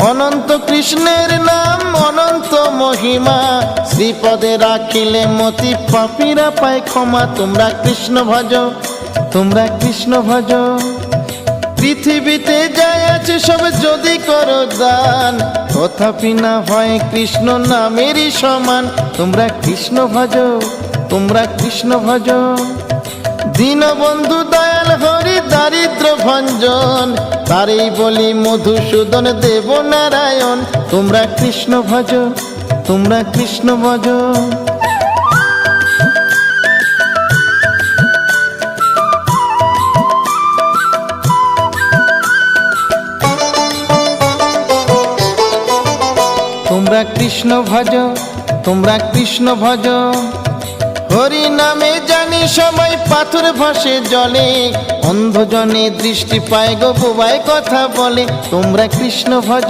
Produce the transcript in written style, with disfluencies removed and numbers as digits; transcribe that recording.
অনন্ত কৃষ্ণের নাম অনন্ত মহিমা, শ্রীপদে রাখিলে মতি পাপীরা পায় ক্ষমা। তোমরা কৃষ্ণ ভজ, তোমরা কৃষ্ণ ভজ। পৃথিবীতে যাই আছে সব যদি করো দান, তথাপি না হয় কৃষ্ণ নামেরই সমান। তোমরা কৃষ্ণ ভজ, তোমরা কৃষ্ণ ভজ। দীনবন্ধু দয়াল হরি দারিদ্র ভঞ্জন, তারেই বলি মধুসূদন দেব নারায়ণ। তোমরা কৃষ্ণ ভজ, তোমরা কৃষ্ণ ভজ। তোমরা কৃষ্ণ ভজ, তোমরা কৃষ্ণ ভজ। হরি নামে জানি সবাই পাথর ভাসে জলে, অন্ধজনে দৃষ্টি পায় গো বোবায় কথা বলে। তোমরা কৃষ্ণ ভজ,